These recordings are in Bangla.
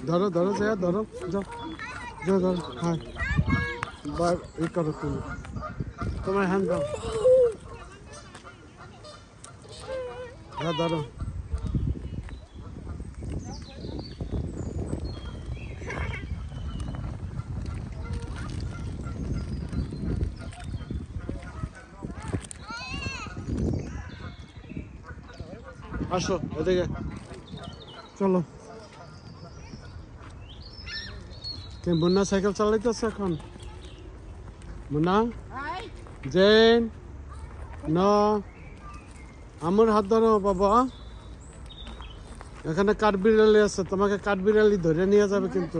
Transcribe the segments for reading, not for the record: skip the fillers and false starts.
ধরো ধরো যা ধরো যাও যাও ধরো হ্যাঁ বার এই করো তুমি তোমার হ্যান্ড দাও হ্যাঁ ধরো আসো এদিকে চলো কে মুন্না সাইকেল চালাইতেছে এখন মুন্না জেন না আমার হাত ধরো বাবা এখানে কাঠবিড়ালি আছে তোমাকে কাঠবিড়ালি ধরে নিয়ে যাবে কিন্তু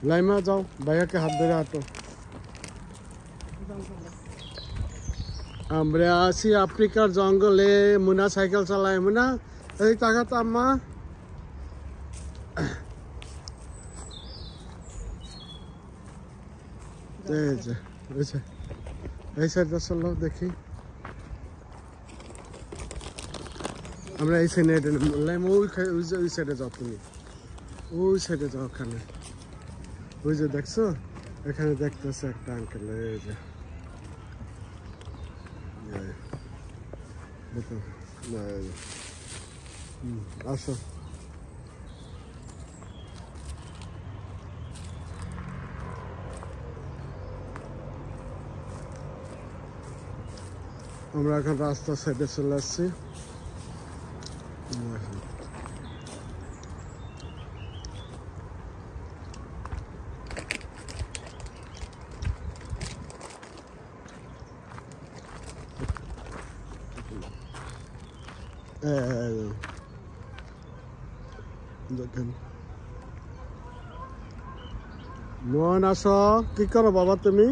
লাইমা যাও ভাইয়াকে হাত ধরে হাঁটো আমরা আছি আফ্রিকার জঙ্গলে মুনা সাইকেল চালায় মুনা এই তাকাতো আম্মা এই সাইডটা চলো দেখি আমরা এই সাইডে লাইমা ওই সাইডে যাও তুমি ওই সাইডে যাও ওখানে ওই যে দেখছো এখানে দেখতেছে একটা আঙ্কেল এই যে আসো আমরা এখন রাস্তার সাইডে চলে আসছি দেখেন মোহন আসো কি করো বাবা তুমি